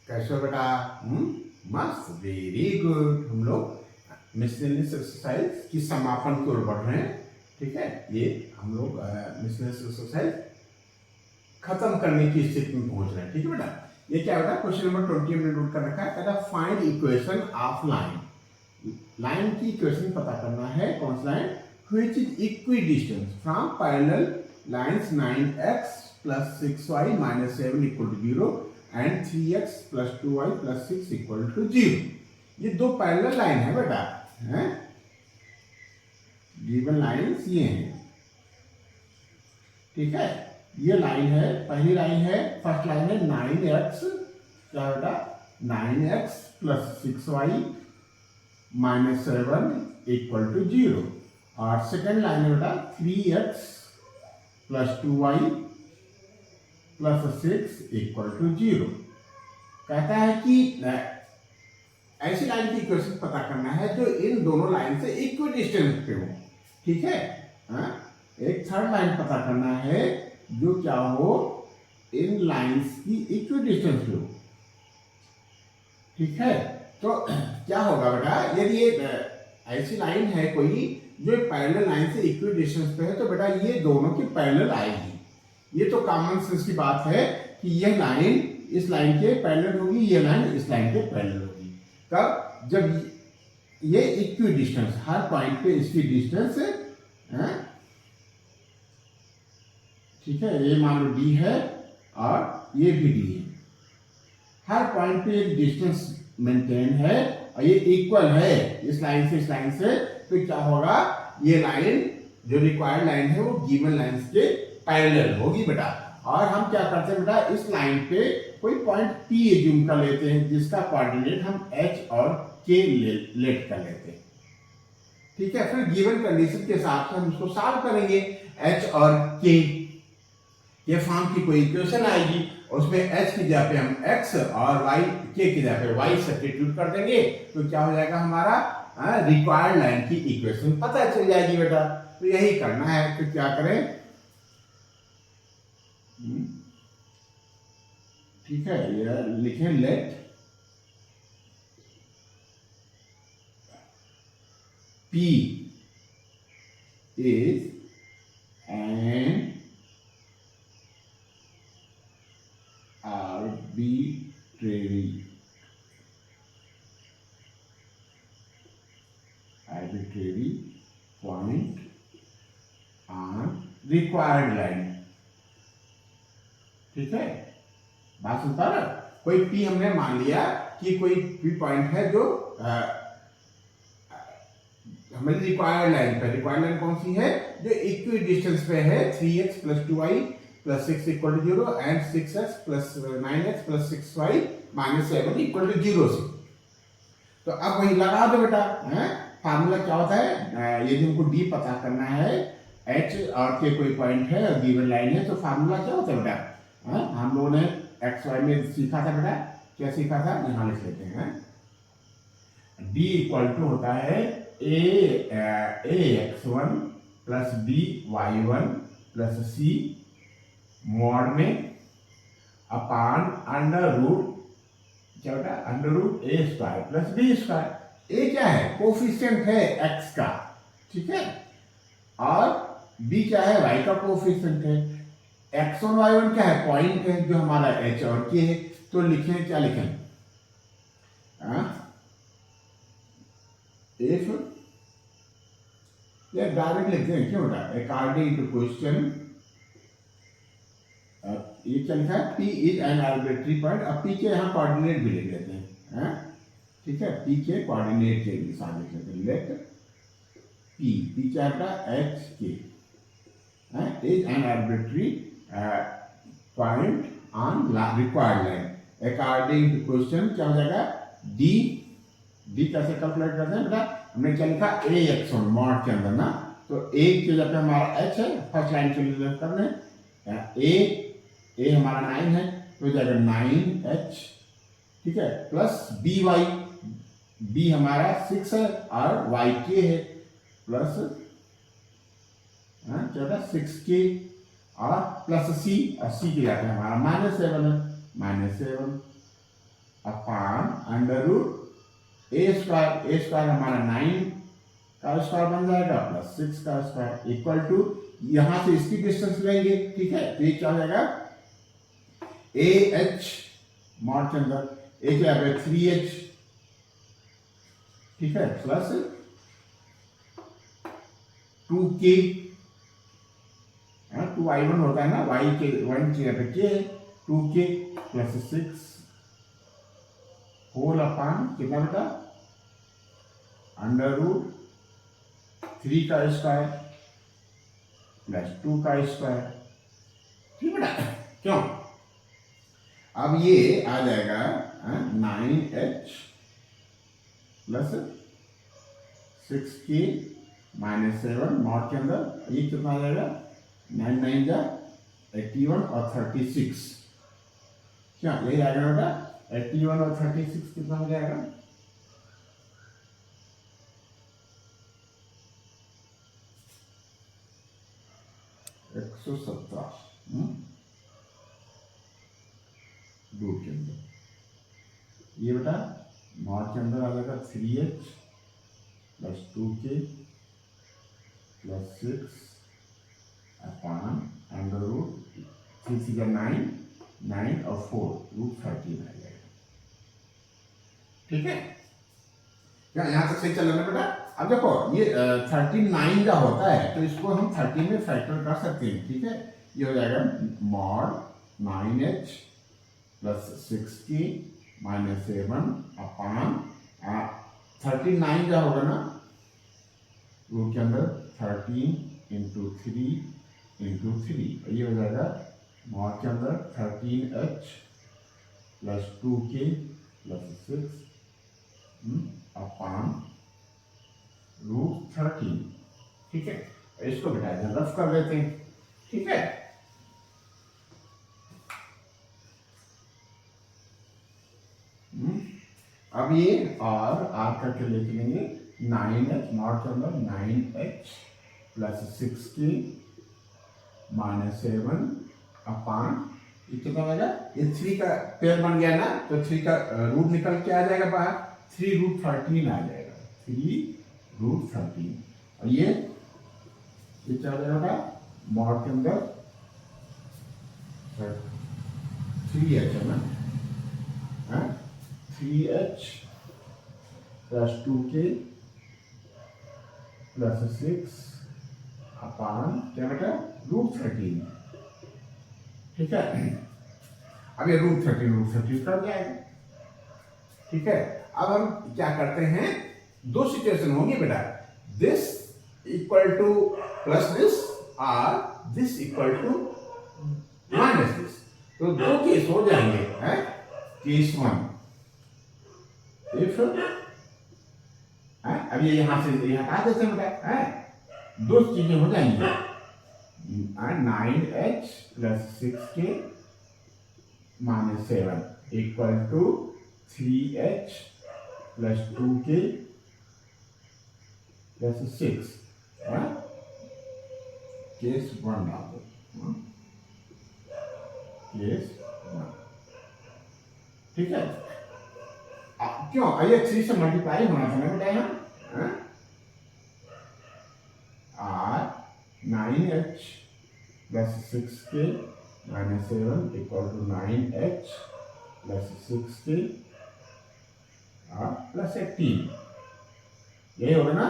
कैसे हो बेटा? मस्त, वेरी गुड। हम लोग मिसलेनियस एक्सरसाइज की समापन की ओर बढ़ रहे हैं। ठीक है, ये हम लोग मिसलेनियस एक्सरसाइज खत्म करने की स्थिति में पहुंच रहे हैं। ठीक है बेटा, ये क्या बेटा? क्वेश्चन नंबर 20 हमने नोट कर रखा है। कहता find equation of line. Line की इक्वेशन पता करना है। कौन सा line? Which is equi distance from parallel lines 9x + 6y - 7 = 0 and 3x + 2y + 6 = 0। ये दो पैरेलल लाइन है बेटा, हैं? गिवन लाइंस ये हैं। ठीक है, ये लाइन है, पहली लाइन है, फर्स्ट लाइन है 9x, क्या बेटा? 9x + 6y - 7 = 0। और सेकेंड लाइन है बेटा 3x + 2y + 6 = 0। कहता है कि ऐसी लाइन की इक्वेशन पता करना है जो इन दोनों लाइन से इक्वी डिस्टेंस पे हो। ठीक है, एक थर्ड लाइन पता करना है जो क्या हो, इन लाइंस की इक्वी डिस्टेंस पे हो। ठीक है, तो क्या होगा बेटा? यदि ये ऐसी लाइन है कोई जो पैरेलल लाइन से इक्वी डिस्टेंस पे है, तो बेटा ये दोनों की पैरेलल आएगी। ये तो कॉमन सेंस की बात है कि यह लाइन इस लाइन के पैरेलल होगी, ये लाइन इस लाइन के पैरेलल होगी। कब? जब ये इक्वी डिस्टेंस, हर पॉइंट पे इसकी डिस्टेंस है। ठीक है, ये मान लो d है और ये भी d है। हर पॉइंट पे एक डिस्टेंस मेंटेन है और ये इक्वल है इस लाइन से इस लाइन से, तो क्या होगा? ये लाइन जो रिक्वायर्ड लाइन है वो गिवन लाइंस के पैरेलल होगी बेटा। और हम क्या करते हैं बेटा? इस लाइन पे कोई पॉइंट P एज्यूम कर लेते हैं जिसका कोऑर्डिनेट हम h और k लेट कर लेते हैं। ठीक है, फिर गिवन कंडीशन के हिसाब से हम इसको सॉल्व करेंगे। h और k ये फॉर्म की कोई इक्वेशन आएगी, उसमें h की जगह पे हम x और y, k की जगह पे y सब्स्टिट्यूट कर देंगे, तो क्या हो जाएगा? हमारा रिक्वायर्ड लाइन की इक्वेशन पता चल जाएगी बेटा। तो यही करना है। तो क्या करें? ठीक है, ये लिखें late P is an arbitrary point on required line। ठीक है, बात सुन पा रहे? कोई P हमने मान लिया कि कोई P पॉइंट है जो हमारी रिक्वायर्ड लाइन पर। रिक्वायर्ड लाइन कौन सी है? जो इक्वी डिस्टेंस पे है, 3x + 2y + 6 = 0 and 6x + 9x + 6y - 7 = 0 से। तो अब वही लगा दो बेटा। फार्मूला क्या होता है? यदि हमको d पता करना है, h और k कोई पॉइंट है और गिवन लाइन है, तो फार्मूला क्या होता है बेटा? हम लोगों ने एक्स वाई में सीखा था बेटा। क्या सीखा था? यहाँ लिख लेते हैं। d = होता है ax1 + by1 + c मॉड में अपान √ क्या बेटा? √a² + b²। a क्या है? कोफिशिएंट है x का। ठीक है, और b क्या है? y का कोफिशिएंट है। x1 y1 क्या है? पॉइंट है जो हमारा h और k है। तो लिखें, क्या लिखें? if या डायरेक्ट लिखते हैं, क्यों बेटा? अकॉर्डिंग टू क्वेश्चन, ये क्या लिखा है? P is an arbitrary point. अब P के यहाँ कोऑर्डिनेट भी लिख लेते हैं। ठीक है, P के कोऑर्डिनेट के साथ लिख लेते हैं। लेट P क्या है? h k is an arbitrary point on required line. According to question क्या हो जाएगा? d कैसे कैलकुलेट करते हैं बेटा? हमने क्या लिखा? ax1 मॉड के अंदर ना, तो a की जगह पे हमारा h है, फर्स्ट लाइन के लिए करने a हमारा 9 है, तो जाएगा 9h। ठीक है, प्लस by, b हमारा 6 है और yk है, प्लस क्या था? 6k और प्लस c, और c की जगह पे हमारा -7 है, माइनस 7 अपॉन अंडर रूट ए स्क्वायर हमारा 9 का स्क्वायर बन जाएगा प्लस 6 का स्क्वायर इक्वल टू, यहां से इसकी डिस्टेंस लेंगे, ठीक है, तो ये क्या हो जाएगा ए एच मॉड के अंदर ए क्या है 3h, ठीक है, प्लस 2k, 2i1 होता है ना, y के 1 की जगह के 2k प्लस 6 होल अपॉन कितना बेटा अंडर रूट 3 का स्क्वायर प्लस 2 का स्क्वायर, ठीक बेटा, क्यों, अब ये आ जाएगा 9h plus 6k minus 7 not के अंदर, ये कितना आ जाएगा 9 9 जा 81 और 36, क्या यही आएगा बेटा 81 और 36 कितना हो जाएगा 117 रूट के अंदर, ये बेटा नॉट के अंदर आ जाएगा 3h plus 2k plus 6 upon under root 3 का 9 9 और 4 रूट 13 आ जाएगा, ठीक है, क्या यहाँ तक सही चल रहा है बेटा। अब देखो ये 39 का होता है तो इसको हम 30 में फैक्टर कर सकते हैं, ठीक है, ये हो जाएगा mod 9h plus 6k minus 7 upon 39 का होगा ना रूट के अंदर 13 इंटू 3 इंटू 3, ये हो जाएगा मॉड के अंदर 13h plus 2k plus 6 upon root 13, ठीक है, इसको बेटा रफ कर देते हैं, ठीक है, अब ये आर करके लेके लेंगे 9h नॉट के अंदर 9h plus 6k minus 7 upon, ये कितना हो जाएगा, ये 3 का पेयर बन गया ना, तो 3 का रूट निकल के आ जाएगा बाहर, 3 रूट 13 आ जाएगा, 3 रूट 13, और ये क्या हो जाएगा मॉड के अंदर 3h है ना, 3h plus 2k plus 6 upon क्या बेटा रूट 13, ठीक है, अब ये रूट 13 कर जाएगा, ठीक है, अब हम क्या करते हैं, दो सिचुएशन होंगी बेटा, this equal to plus this और this equal to minus this, तो दो केस हो जाएंगे, हैं, केस 1 इफ अब ये यहां से यहां हटा देते हैं बेटा, हैं, दो चीजें हो जाएंगी, 9h plus 6k minus 7 equal to 3h plus 2k plus 6, case 1 डाल दो, केस 1, ठीक है, क्यों ये 3 से मल्टीप्लाई होना था ना बेटा यहाँ, और 9h plus 6k minus 7 equal to 9h plus 6k और प्लस 18, यही होगा ना,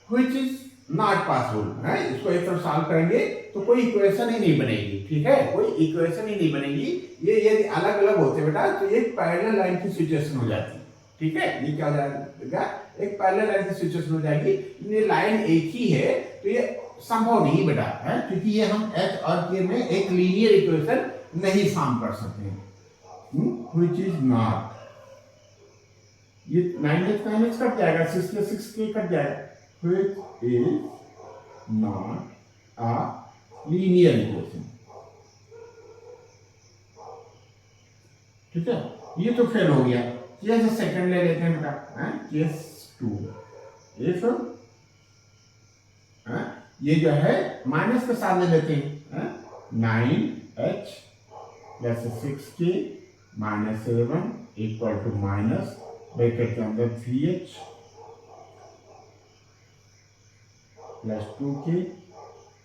which is not possible, है, इसको एक तरफ सॉल्व करेंगे तो कोई इक्वेशन ही नहीं बनेगी, ठीक है, कोई इक्वेशन ही नहीं बनेगी, ये यदि अलग अलग होते बेटा तो ये पैरेलल लाइन की सिचुएशन हो जाती, ठीक है, ये क्या हो जाएगा एक पैरेलल लाइन की सिचुएशन हो जाएगी, ये लाइन एक ही है तो ये संभव नहीं बेटा, है, क्योंकि ये हम h और k में एक लीनियर इक्वेशन नहीं सॉल्व कर सकते हैं, which is not, ये 9h कट जाएगा, 6k कट जाएगा, which is not a linear equation, ठीक है, ये तो फेल हो गया, केस सेकंड ले लेते हैं बेटा, केस 2, इफ ये जो है माइनस के साथ ले लेते हैं, 9h plus 6k -7 equal to minus bracket के अंदर 3h प्लस 2k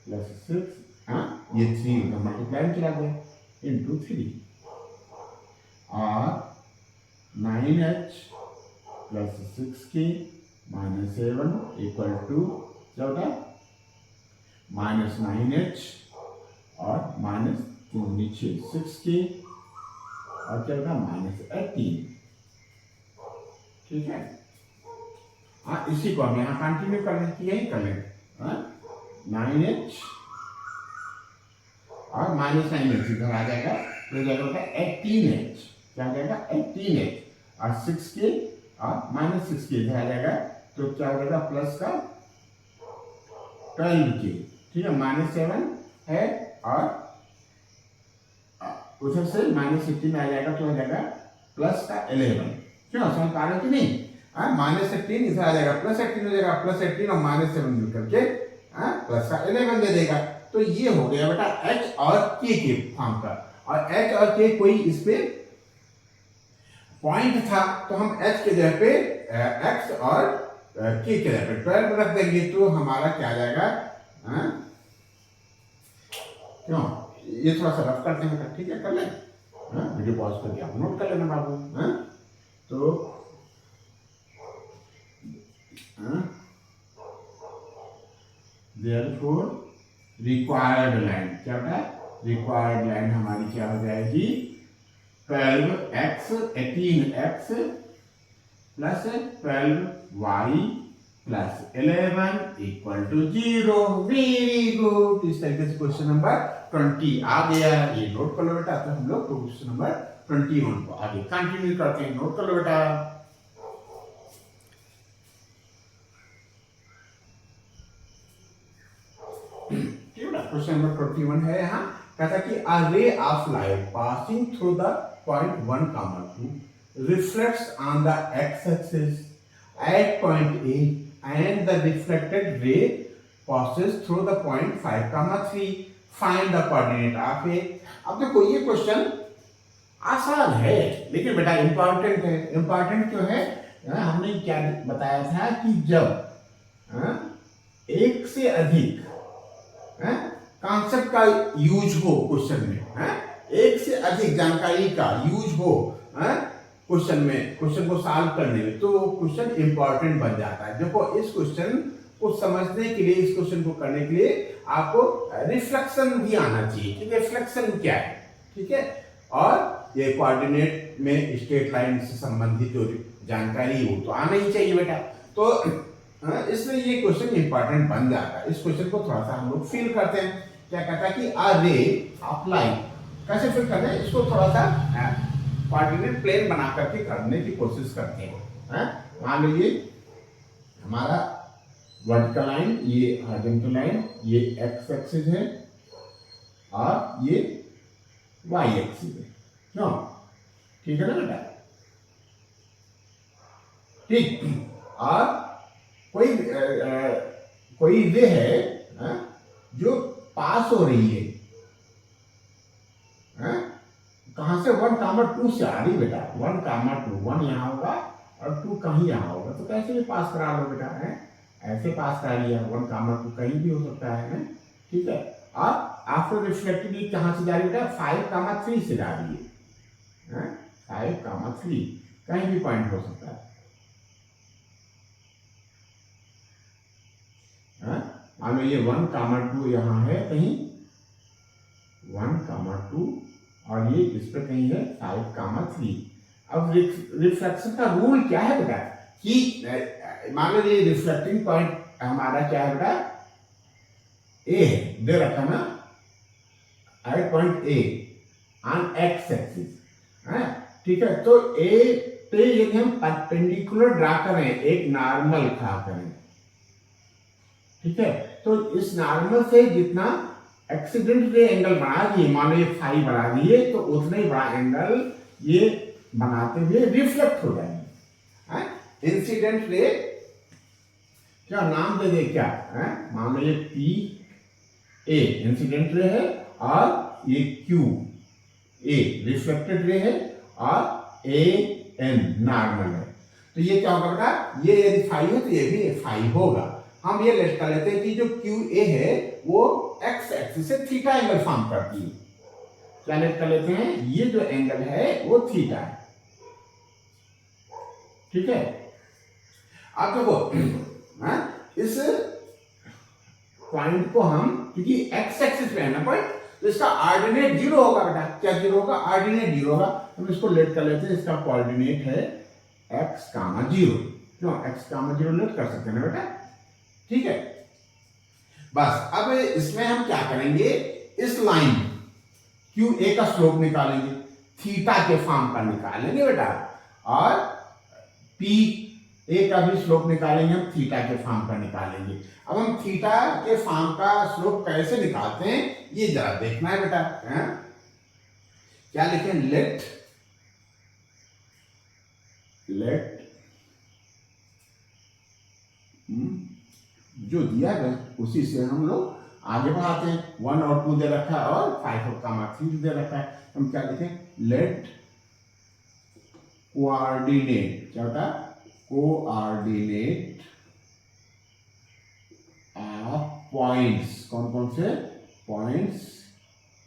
प्लस 6, हाँ ये 3 उधर मल्टीप्लाई में चला गया इंटू 3 और 9h plus 6k minus 7 equal to क्या होता है -9h और माइनस 2 नीचे 6k और क्या होगा -18। ठीक है, हाँ इसी को हम यहाँ कंटिन्यू कर लें, यही कर लें। 9h और -9h इधर आ जाएगा तो जाएगा 18h, क्या आ जाएगा 18h और 6k और -6k इधर आ जाएगा तो क्या हो जाएगा प्लस का 12k। ठीक है, -7 है और उधर से -18 आ जाएगा तो हो जाएगा प्लस का 11। क्यों समझ पा रहे हो कि नहीं? -18 इधर आ जाएगा +18 हो जाएगा, +18 और -7 मिलकर के प्लस का 11 दे देगा। तो ये हो गया बेटा h और k के फॉर्म का। और h और k कोई इस पे पॉइंट था तो हम h के जगह पे x और k के जगह पे 12 रख देंगे तो हमारा क्या आ जाएगा। क्यों ये थोड़ा सा रफ करते हैं, ठीक है कर लें। वीडियो पॉज करके आप नोट कर लेना बाबू। तो therefore रिक्वायर्ड लाइन क्या होता है, रिक्वायर्ड लाइन हमारी क्या हो जाएगी 12x 18x plus 12y plus 11 equal to 0। Very good, इस तरीके से क्वेश्चन नंबर 20 आ गया। ये नोट कर लो बेटा। तो हम लोग क्वेश्चन नंबर 21 को आगे कंटिन्यू करते हैं। नोट कर लो बेटा। क्वेश्चन नंबर 21 है यहाँ, कहता कि a ray of light passing through the point 1, 2 reflects on the x-axis at point A and the reflected ray passes through the point 5, 3. Find the coordinate of A। अब देखो ये question आसान है लेकिन बेटा इंपॉर्टेंट है। इंपॉर्टेंट क्यों है? हमने क्या बताया था कि जब एक से अधिक कॉन्सेप्ट का यूज हो क्वेश्चन में, एक से अधिक जानकारी का यूज हो क्वेश्चन में, क्वेश्चन को सॉल्व करने में, तो क्वेश्चन इंपॉर्टेंट बन जाता है। देखो इस क्वेश्चन को समझने के लिए, इस क्वेश्चन को करने के लिए आपको रिफ्लेक्शन भी आना चाहिए कि रिफ्लेक्शन क्या है। ठीक है, और ये कोऑर्डिनेट में स्ट्रेट लाइन से संबंधित जो जानकारी हो तो आना ही चाहिए बेटा। तो इसलिए ये क्वेश्चन इंपॉर्टेंट बन जाता है। इस क्वेश्चन को थोड़ा सा हम लोग फिल करते हैं। क्या कहता है कि a ray of light, कैसे फिल करते हैं इसको, थोड़ा सा कोऑर्डिनेट प्लेन बना करके करने की कोशिश करते हैं। मान लीजिए हमारा वर्टिकल लाइन, ये हॉरिजॉन्टल लाइन, ये x एक्सिस है और ये y एक्सिस है। क्यों? ठीक है ना बेटा? ठीक। और कोई रे है जो पास हो रही है, कहां से 1, 2 से आ रही बेटा। 1, 2, 1 यहाँ होगा और 2 कहीं यहाँ होगा, तो कैसे भी पास करा लो बेटा। ऐसे पास करा लिया, 1, 2 कहीं भी हो सकता है। ठीक है, और आफ्टर रिफ्लेक्टेड कहां से जा रही बेटा, 5, 3 से जा रही है। 5, 3 कहीं भी पॉइंट हो सकता है। मान लो ये 1, 2 यहाँ है कहीं, 1, 2 और ये इस पे कहीं है 5, 3। अब रिफ्लेक्शन का रूल क्या है बेटा कि मान लो ये रिफ्लेक्टिंग पॉइंट हमारा क्या है बेटा, ए है, दे रखा ना at point A on X axis. ठीक है, तो ए पे यदि हम परपेंडिकुलर ड्रा करें, एक नॉर्मल ड्रा करें, ठीक है, तो इस नॉर्मल से जितना एक्सीडेंट रे एंगल बना दिए, मान लो ये फाई बना दिए, तो उतना ही बड़ा एंगल ये बनाते हुए रिफ्लेक्ट हो जाएंगे। इंसिडेंट रे क्या नाम दे दे क्या, मान लो ये पी ए इंसिडेंट रे है और ये क्यू ए रिफ्लेक्टेड रे है और ए एन नॉर्मल है। तो ये क्या होगा बेटा, ये यदि फाइव है तो ये भी फाइव होगा। हम ये लेट कर लेते हैं कि जो क्यू ए है वो एक्स एक्सिस से थीटा एंगल फॉर्म करती है। क्या लेट कर लेते हैं, ये जो एंगल है वो थीटा है। ठीक है, अब देखो इस पॉइंट को हम, क्योंकि एक्स एक्सिस पे है ना पॉइंट, तो इसका ऑर्डिनेट जीरो होगा बेटा। क्या जीरो होगा, ऑर्डिनेट जीरो होगा। हम इसको लेट कर लेते हैं, इसका कोऑर्डिनेट है एक्स कामा जीरो। क्यों, एक्स कामा जीरो लेट कर सकते हैं ना बेटा। ठीक है, बस अब इसमें हम क्या करेंगे, इस लाइन क्यू ए का स्लोप निकालेंगे, थीटा के फॉर्म का निकालेंगे बेटा, और पी ए का भी स्लोप निकालेंगे, हम थीटा के फॉर्म का निकालेंगे। अब हम थीटा के फॉर्म का स्लोप कैसे निकालते हैं ये जरा देखना है बेटा। क्या लिखें, लेट जो दिया है उसी से हम लोग आगे बढ़ाते हैं। 1 और 2 दे रखा है और 5 और कामा 3 दे रखा है। हम क्या लिखें, लेट कोऑर्डिनेट, क्या होता है, कोऑर्डिनेट ऑफ पॉइंट्स, कौन कौन से points,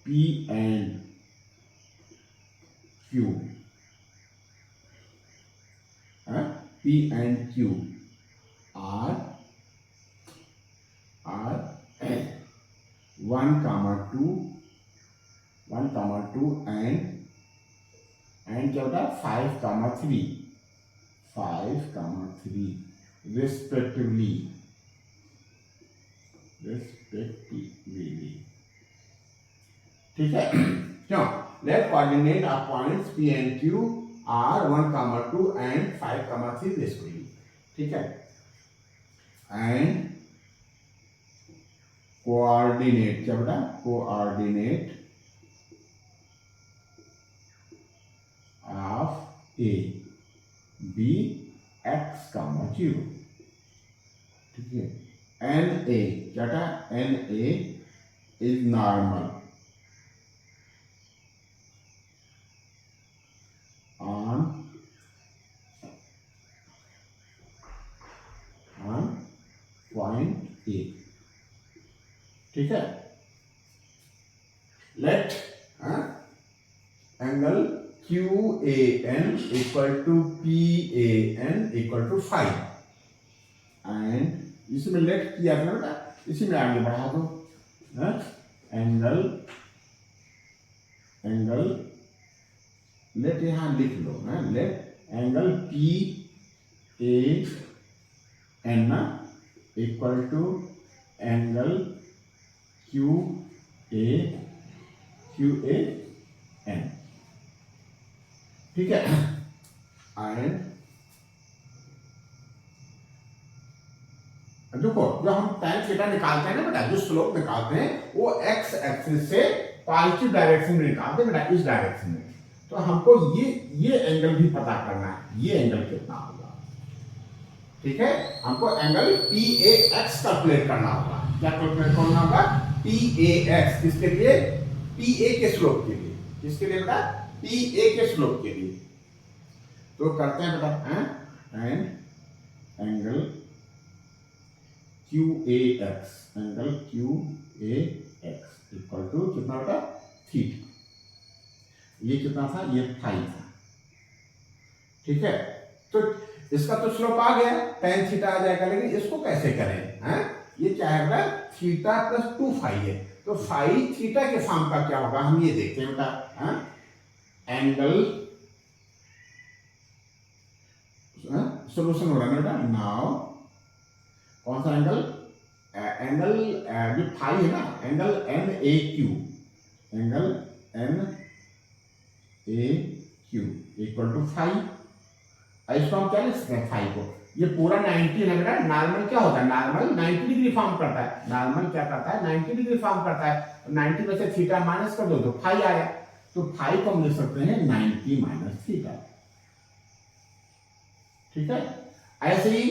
P and Q, P and Q are 1, 2 and क्या होता है 5, 3 रिस्पेक्टिवली। ठीक है, क्यों, let coordinate of points P and Q are 1, 2 and 5, 3 respectively. ठीक है, एंड कोऑर्डिनेट, क्या बेटा, coordinate of A B X comma zero. ठीक है, एन ए, क्या था, N A is normal on point A. ठीक है, let angle Q A N equal to P A N equal to 5 and इसमें let किया था बेटा, इसी में आगे बढ़ा दो। एंगल लेट यहां लिख लो, let angle P A N equal to angle Q A N. ठीक है, एंड देखो जो हम tan थीटा निकालते हैं ना बेटा, जो स्लोप निकालते हैं वो एक्स एक्सिस से पॉजिटिव डायरेक्शन में निकालते हैं बेटा, इस डायरेक्शन में। तो हमको ये एंगल भी पता करना है, ये एंगल कितना होगा। ठीक है, हमको angle P A x calculate करना होगा। क्या कैलकुलेट करना होगा, पी ए एक्स, किसके लिए, पी ए के स्लोप के लिए। किसके लिए बेटा, पी ए के स्लोप के लिए। तो करते हैं बेटा, and angle Q A X, angle Q A X equal to कितना बेटा, थीटा। ये कितना था, ये 5 था। ठीक है, तो इसका तो स्लोप आ गया, tan थीटा आ जाएगा, लेकिन इसको कैसे करें, ये क्या है बेटा, थीटा प्लस 2 फाई है। तो फाई थीटा के फॉर्म का क्या होगा, हम ये देखते हैं बेटा। एंगल सोल्यूशन हो रहा है बेटा। नाउ कौन सा एंगल, एंगल जो फाई है ना, angle N A Q, angle N A Q equal to 5। इसको हम क्या लिख सकते हैं, 5 को, ये पूरा 90 है बेटा। नॉर्मल क्या होता है, नॉर्मल 90 डिग्री फॉर्म करता है। नॉर्मल क्या करता है, 90 डिग्री फॉर्म करता है। 90 में से थीटा माइनस कर दो तो 5 आया। तो 5 को हम लिख सकते हैं 90 माइनस थीटा। ठीक है, ऐसे ही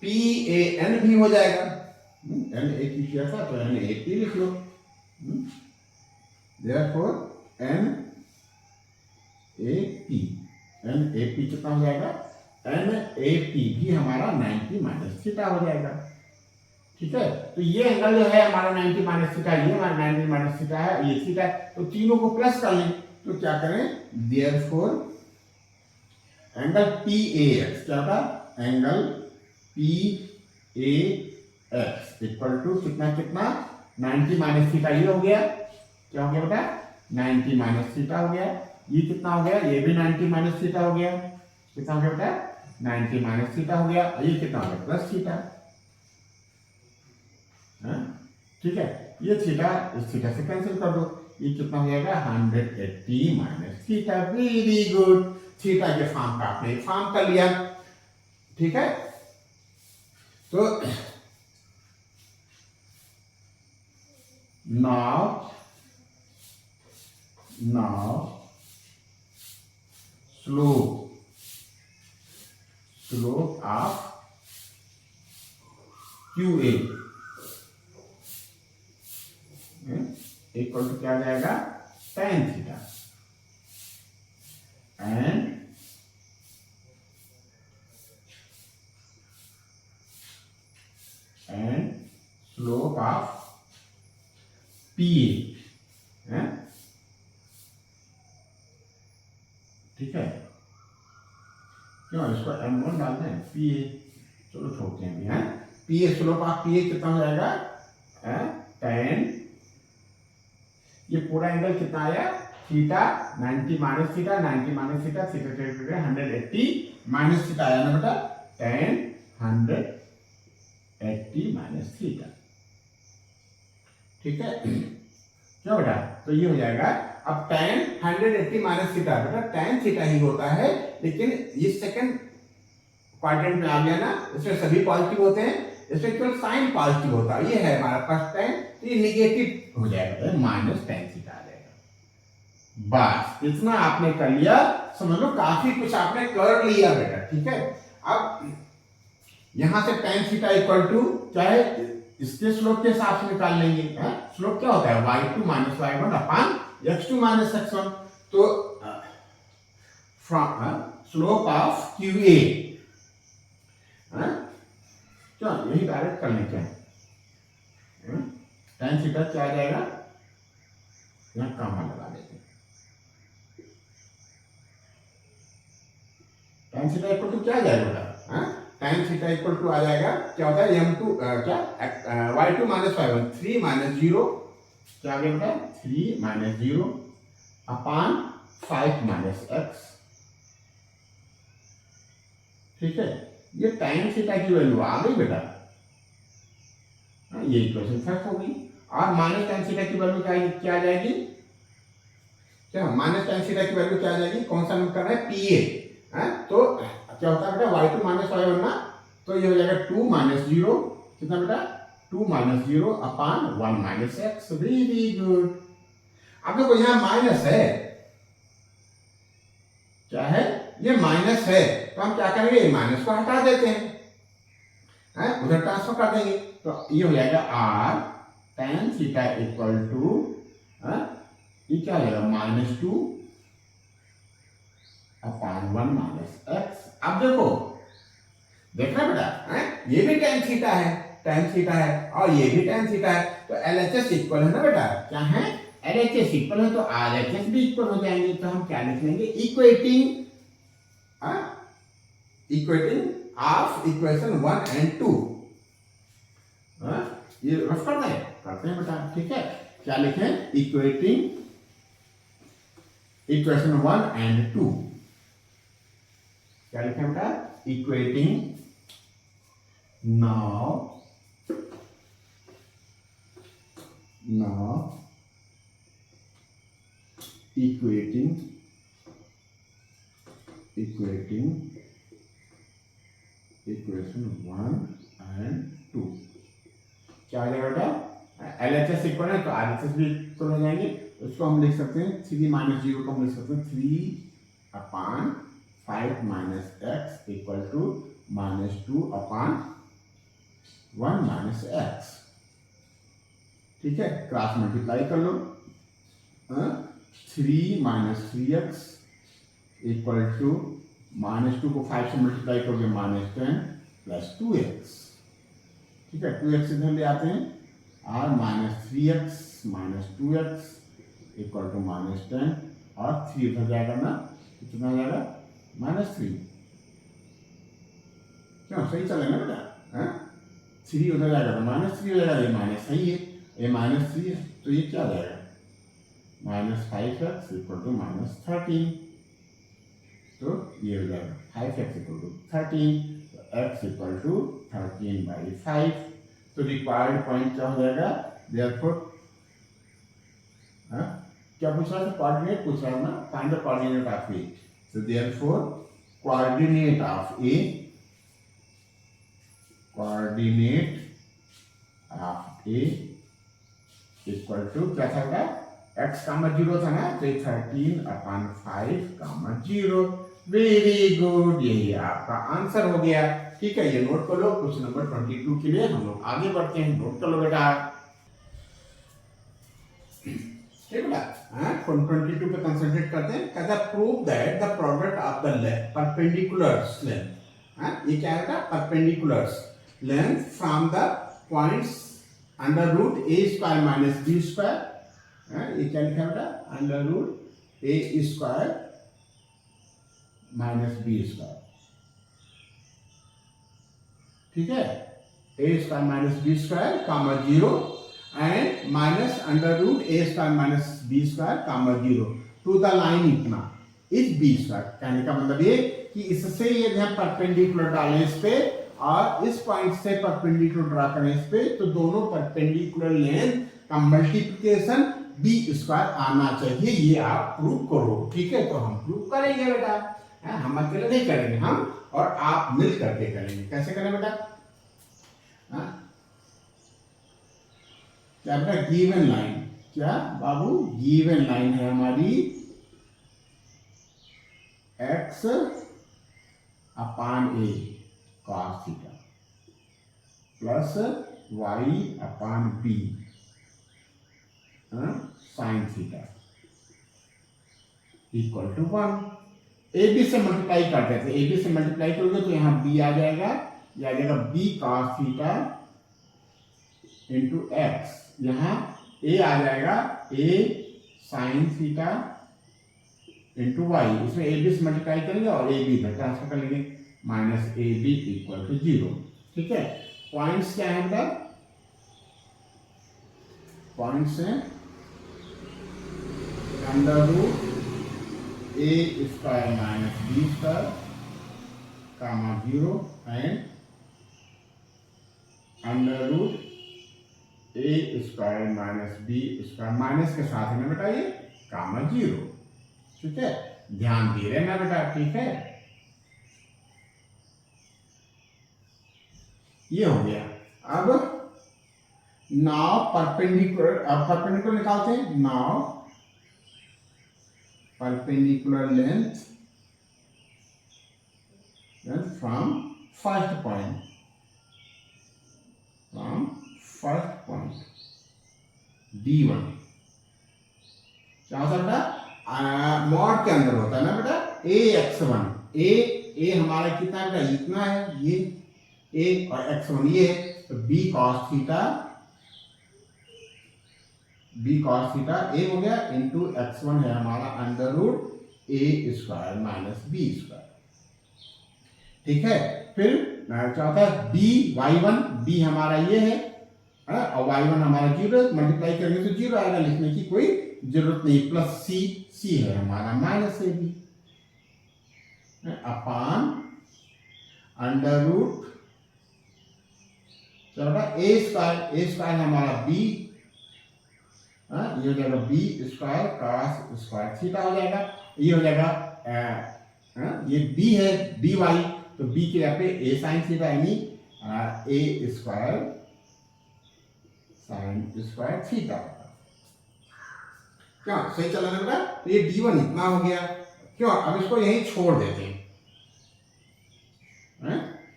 पी ए एन भी हो जाएगा। एन ए की किया था तो एन ए पी लिख लो। Therefore N P, N A P कितना हो जाएगा, एन ए पी भी हमारा 90 माइनस थीटा हो जाएगा। ठीक है, तो ये एंगल जो है हमारा 90 माइनस थीटा, ये हमारा 90 माइनस थीटा है, ये थीटा है, तो तीनों को प्लस कर लें। तो क्या करें, therefore angle P A X, क्या होगा, angle P A X equal to कितना कितना 90 माइनस थीटा, ये हो गया, क्या हो गया बेटा, 90 माइनस थीटा हो गया। ये कितना हो गया, ये भी 90 माइनस थीटा हो गया, कितना हो गया बेटा, 90 माइनस थीटा हो गया। ये कितना हो गया, प्लस थीटा। ठीक है, ये थीटा इस थीटा से कैंसिल कर दो, ये कितना हो जाएगा, 180 minus theta. Very good, theta के फॉर्म का आपने फॉर्म कर लिया। ठीक है, तो now slope of QA equal to क्या आ जाएगा, tan theta, and slope of PA है, ठीक है, क्यों इसको M1 डालते हैं, PA, चलो छोड़ते हैं अभी, है PA, स्लोप ऑफ PA कितना हो जाएगा, tan, ये पूरा एंगल कितना आया, theta 90 minus theta, 90 minus theta, theta 180 minus theta आया ना बेटा, tan 180 माइनस थीटा। ठीक है, क्यों बेटा, तो ये हो जाएगा, अब tan 180 माइनस थीटा, बेटा tan थीटा ही होता है, लेकिन ये सेकंड क्वाड्रेंट में आ गया ना, इसमें सभी पॉजिटिव होते हैं, इसमें केवल साइन पॉजिटिव होता है, ये है हमारा फर्स्ट tan, तो ये निगेटिव हो जाएगा, माइनस tan थीटा आ जाएगा। बस इतना आपने कर लिया, समझ लो काफी कुछ आपने कर लिया बेटा। ठीक है, अब यहां से tan थीटा इक्वल टू क्या है, इसके स्लोप के हिसाब से निकाल लेंगे। स्लोप क्या होता है, y2 minus y1 upon x2 minus x1। तो फ्रॉम स्लोप ऑफ QA, क्या यही डायरेक्ट कर लेते हैं, tan थीटा क्या आ जाएगा, यहां कामा लगा देते हैं, tan थीटा इक्वल टू क्या आ जाएगा बेटा, tan थीटा इक्वल टू आ जाएगा, क्या होता है, m2 क्या y2 माइनस y1, 3 माइनस 0, क्या आ गया बेटा, 3 माइनस 0 अपॉन 5 माइनस x। ठीक है, ये tan थीटा की वैल्यू आ गई बेटा, ये इक्वेशन फर्स्ट हो गई। और माइनस tan थीटा की वैल्यू क्या आ जाएगी, क्या माइनस tan थीटा की वैल्यू क्या आ जाएगी, कौन सा नंबर है, PA, तो क्या होता है बेटा, y2 माइनस y1 ना, तो ये हो जाएगा 2 माइनस 0, कितना बेटा, 2 minus 0 upon 1 minus x। Very good, अब देखो यहाँ माइनस है, क्या है, ये माइनस है, तो हम क्या करेंगे, माइनस को हटा देते हैं, उधर ट्रांसफर कर देंगे, तो ये हो जाएगा r tan theta equal to, ये क्या हो जाएगा, -2 अपॉन 1 माइनस x। अब देखो, देखना बेटा, ये भी tan थीटा है, और ये भी tan थीटा है, तो LHS इक्वल है ना बेटा, क्या है, LHS इक्वल है, तो RHS भी इक्वल हो जाएंगे, तो हम क्या लिख लेंगे, इक्वेटिंग ऑफ इक्वेशन 1 and 2। ये रफ करते हैं बेटा। ठीक है, क्या लिखें, इक्वेटिंग इक्वेशन 1 and 2, क्या लिखें बेटा, equating, now equating equation 1 and 2, क्या आ जाएगा बेटा, LHS इक्वल है, तो RHS भी इक्वल हो जाएंगे, उसको हम लिख सकते हैं 3 माइनस 0 को हम लिख सकते हैं 3 upon 5 minus x equal to -2 upon 1 minus x। ठीक है, क्रॉस मल्टीप्लाई कर लो, 3 माइनस 3x इक्वल टू -2 को 5 से मल्टीप्लाई करोगे -10 प्लस 2x। ठीक है, 2x इधर ले आते हैं और -3x minus 2x equal to -10 और 3 उधर जाएगा ना, कितना हो जाएगा -3। क्यों, सही चलेगा बेटा? हाँ, 3 उधर जाएगा तो -3 हो जाएगा, ये माइनस सही है, ये -3 है तो ये क्या हो जाएगा -5x इक्वल टू -13। तो ये हो जाएगा 5x इक्वल टू 13, तो x इक्वल टू 13/5। तो रिक्वायर्ड पॉइंट क्या हो जाएगा? देयरफॉर क्या पूछ रहा था? कोऑर्डिनेट पूछ रहा ना, find the coordinate of A. So therefore coordinate of A, coordinate of A equal to क्या था बेटा? x, 0 था ना, तो 13/5, 0। वेरी गुड, यही आपका आंसर हो गया। ठीक है, ये नोट कर लो। क्वेश्चन नंबर 22 के लिए हम लोग आगे बढ़ते हैं। नोट कर लो बेटा। ठीक बेटा, 22 पे कंसंट्रेट करते हैं। कहता है prove that the product of the perpendiculars length, ये क्या है? Perpendiculars length from the points under root A square minus B square. ये क्या लिखा है बेटा? अंडर रूट ए स्क्वायर माइनस बी स्क्वायर। ठीक है, ए square minus B square comma 0 and minus under root A square minus B square comma 0 to the line इतना is B square. कहने का मतलब ये कि इससे यदि हम परपेंडिकुलर डालें इस पे और इस पॉइंट से परपेंडिकुलर ड्रा करें इस पे, तो दोनों परपेंडिकुलर लेंथ का मल्टीप्लिकेशन बी स्क्वायर आना चाहिए। ये आप प्रूव करो। ठीक है, तो हम प्रूव करेंगे बेटा। हम अकेले नहीं करेंगे, हम और आप मिल करके करेंगे। कैसे करें बेटा? क्या बेटा? गिवन लाइन, क्या बाबू? गिवन लाइन है हमारी x upon A cos theta plus y upon B sine theta equal to 1। A B से मल्टीप्लाई करते थे, ए बी से मल्टीप्लाई करोगे तो यहाँ बी आ जाएगा, ये आ जाएगा B cos theta into X, यहाँ ए आ जाएगा A sine theta into Y. इसमें ए बी से मल्टीप्लाई करेंगे और ए बी इधर ट्रांसफर कर लेंगे, minus A B equal to 0। ठीक है, पॉइंट्स क्या है बेटा? पॉइंट्स है under root A square minus B square comma 0 and under root A square minus B square, minus के साथ है ना बेटा ये, कामा 0। ठीक है, ध्यान दे रहे ना बेटा? ठीक है, ये हो गया। अब नाउ परपेंडिकुलर, अब परपेंडिकुलर निकालते हैं। Now perpendicular length from first point, D1 क्या होता है बेटा? मॉड के अंदर होता है ना बेटा, AX1। ए हमारा कितना है बेटा? इतना है, ये A और X1 ये है, तो B cos थीटा ए हो गया इंटू X1 है हमारा अंडर रूट ए स्क्वायर माइनस बी स्क्वायर। ठीक है, फिर क्या होता है? बी y1, बी हमारा ये है और y1 हमारा 0, मल्टीप्लाई करेंगे तो 0 आएगा, लिखने की कोई जरूरत नहीं। प्लस सी है हमारा माइनस ए बी अपान अंडर रूट ए स्क्वायर हमारा बी, ये हो जाएगा B square cos square theta हो जाएगा। ये हो जाएगा ये बी है dy, तो बी के यहाँ पे ए साइन थीटा यानी ए स्क्वायर साइन स्क्वायर थीटा। क्या सही चला ना बेटा? तो ये D1 इतना हो गया। क्यों? अब इसको यहीं छोड़ देते हैं।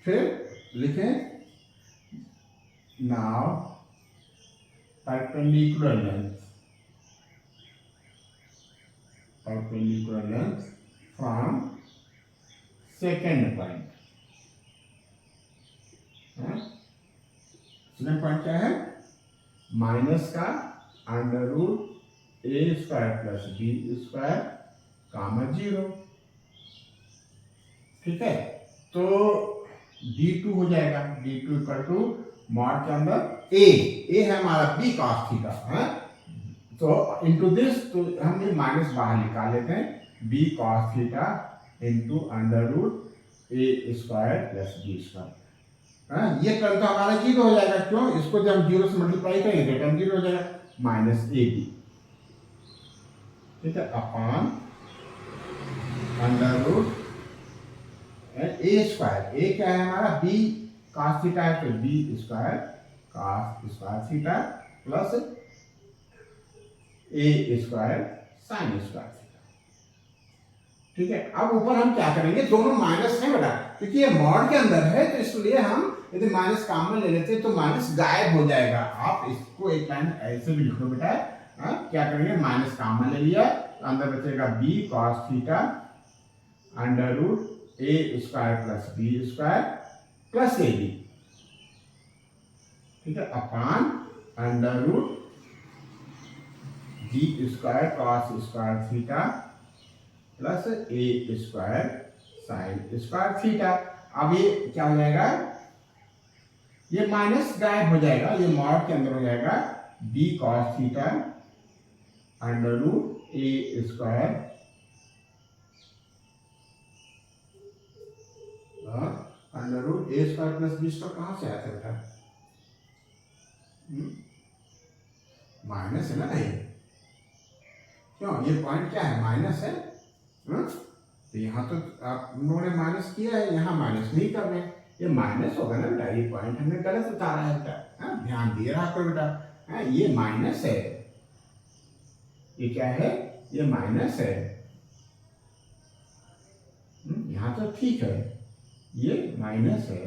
फिर लिखें now perpendicular length from second point. Second point क्या है? माइनस का अंडर रूट ए square plus B square comma 0। ठीक है, तो d2 हो जाएगा, d2 इक्वल टू मॉड के अंदर ए है हमारा b cos थीटा है, तो इनटू दिस, तो हम ये माइनस बाहर निकाल लेते हैं, b cos theta into under root ए स्क्वायर प्लस बी स्क्वायर। ये टर्म तो हमारा 0 हो जाएगा, क्यों? इसको जब हम 0 से मल्टीप्लाई करेंगे तो टर्म 0 हो जाएगा, माइनस ए बी। ठीक है, upon under root A square, A क्या है हमारा? बी cos थीटा है, तो B square cos square theta plus ए स्क्वायर साइन स्क्वायर थीटा। ठीक है, अब ऊपर हम क्या करेंगे, दोनों माइनस है बेटा, क्योंकि ये मॉड के अंदर है, तो इसलिए हम यदि माइनस कॉमन ले लेते हैं तो माइनस गायब हो जाएगा। आप इसको एक लाइन ऐसे भी लिख लो बेटा। क्या करेंगे, माइनस कॉमन ले लिया, अंदर बचेगा B cos theta under root ए square plus B square plus ए बी। ठीक है, upon under root B square cos square theta plus ए स्क्वायर साइन स्क्वायर थीटा। अब ये क्या हो जाएगा, ये माइनस गायब हो जाएगा, ये मॉड के अंदर हो जाएगा B cos theta under root ए स्क्वायर अंडर रूट ए स्क्वायर प्लस बी स्क्वायर। कहां से आया था बेटा? माइनस है ना, नहीं? क्यों? ये पॉइंट क्या है? माइनस है। तो यहाँ तो आप लोगों ने माइनस किया है, यहाँ माइनस नहीं कर रहे, ये माइनस होगा ना बेटा, ये पॉइंट हमने गलत उतारा है बेटा, ध्यान दिए रहा करो बेटा। ये माइनस है, ये क्या है? ये माइनस है। यहाँ तो ठीक है, ये माइनस है,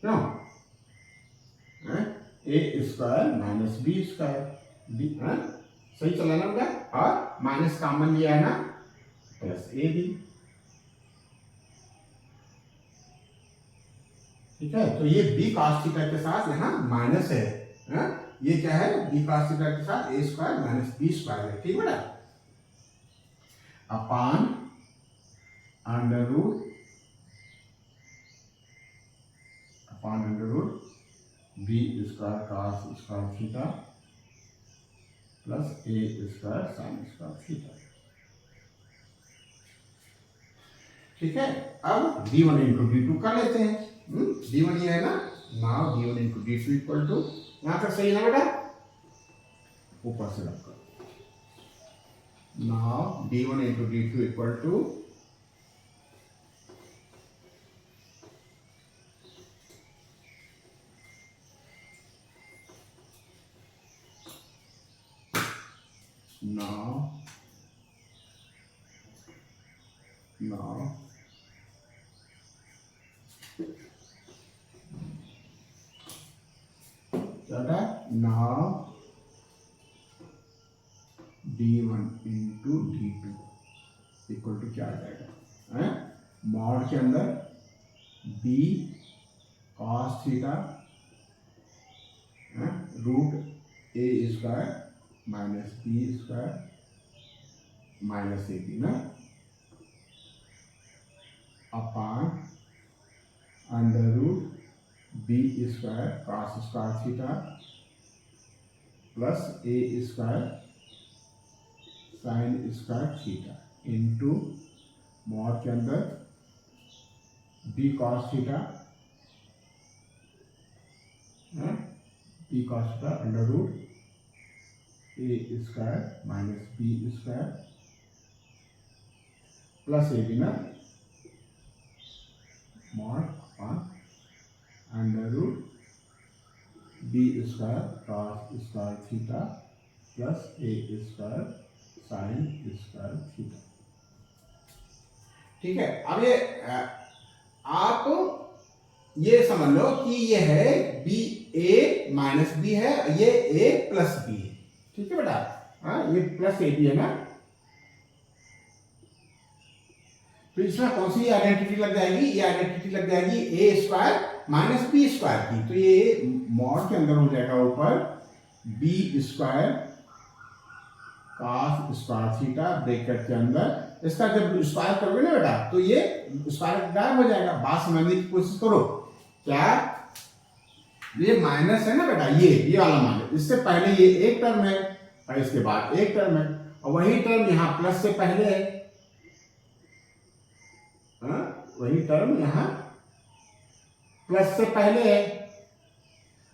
क्यों? ए स्क्वायर माइनस बी स्क्वायर, सही चला ना बेटा? और माइनस कॉमन लिया है ना, प्लस ए बी। ठीक है, तो ये बी cos थीटा के साथ यहाँ माइनस है, ये क्या है? बी cos थीटा के साथ a square minus B square है। ठीक बेटा, upon under root B square cos square theta plus ए स्क्वायर साइन स्क्वायर थीटा। ठीक है, अब d1 इंटू d2 कर लेते हैं। d1 ये है ना, now d1 into d2 equal to, यहां तक सही है ना बेटा? ऊपर से रख कर, now d1 into d2 equal to now d1 into d2 equal to क्या आ जाएगा? मॉड के अंदर b cos थीटा रूट ए square minus B square minus ए बी ना, upon under root B square cos square theta plus ए square sine square theta into mod के अंदर b cos theta under root ए square minus B square plus ए b ना, mod upon under root B square cos square theta plus ए square sine square theta. ठीक है, अब ये आप ये समझ लो कि ये है बी ए माइनस बी है, ये ए प्लस बी है। ठीक है बेटा, ये प्लस ए बी है ना, तो इसमें कौन सी आइडेंटिटी लग जाएगी? ये आइडेंटिटी लग जाएगी A square minus B square की। तो ये मॉड के अंदर हो जाएगा ऊपर B square cos square theta bracket के अंदर। इसका जब स्क्वायर करोगे ना बेटा तो ये स्क्वायर गायब हो जाएगा। बात समझने की कोशिश करो। क्या ये माइनस है ना बेटा, ये वाला माइनस, इससे पहले ये एक टर्म है और इसके बाद एक टर्म है, और वही टर्म यहाँ प्लस से पहले है, वही टर्म यहाँ प्लस से पहले है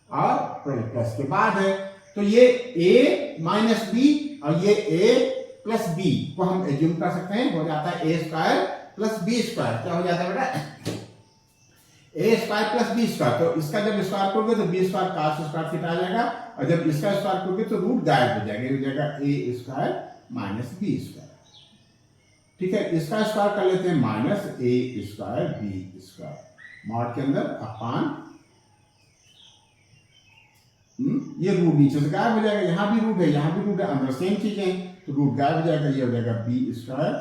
और प्लस के बाद है। तो ये a माइनस बी और ये a प्लस बी को हम एज्यूम कर सकते हैं, हो जाता है a square plus B square. क्या हो जाता है बेटा? A square plus B square. तो इसका जब स्क्वायर करोगे तो B square cos square theta आ जाएगा, और जब इसका स्क्वायर करोगे तो रूट गायब हो जाएगा, हो जाएगा ए स्क्वायर माइनस बी स्क्वायर। ठीक है, इसका स्क्वायर कर लेते हैं minus a square B square, mod के अंदर अपान ये रूट नीचे से गायब हो जाएगा, यहाँ भी रूट है यहाँ भी रूट है, अंदर सेम चीजें, तो रूट गायब हो जाएगा, ये हो जाएगा B square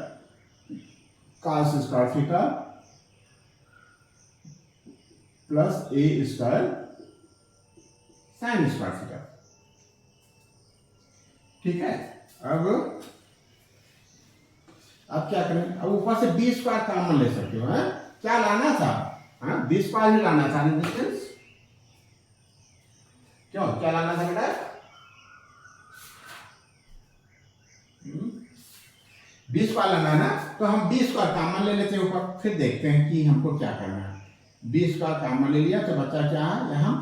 cos square theta plus ए स्क्वायर साइन स्क्वायर थीटा। ठीक है, अब क्या करें? अब ऊपर से बी स्क्वायर कॉमन ले सकते हो। क्या लाना था? बी स्क्वायर ही लाना था, डिस्टेंस क्यों क्या लाना था बेटा? बी स्क्वायर लाना है ना, तो हम बी स्क्वायर कॉमन ले लेते हैं ऊपर, फिर देखते हैं कि हमको क्या करना है। बी स्क्वायर कॉमन ले लिया तो बचा क्या है? यहाँ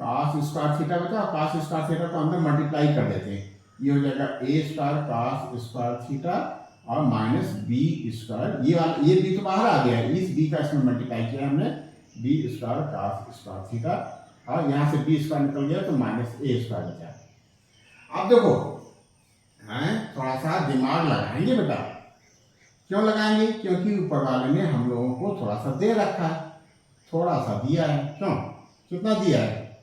cos स्क्वायर थीटा बचा, और cos स्क्वायर थीटा को अंदर मल्टीप्लाई कर देते हैं, ये हो जाएगा ए स्क्वायर cos स्क्वायर थीटा और माइनस बी स्क्वायर, ये बी तो बाहर आ गया है, इस बी का इसमें मल्टीप्लाई किया हमने, B square cos square theta, और यहाँ से बी स्क्वायर निकल गया तो माइनस ए स्क्वायर बचा। अब देखो थोड़ा सा दिमाग लगाएंगे बेटा। क्यों लगाएंगे? क्योंकि ऊपर वाले ने हम लोगों को थोड़ा सा दे रखा है, थोड़ा सा दिया है। क्यों? कितना दिया है?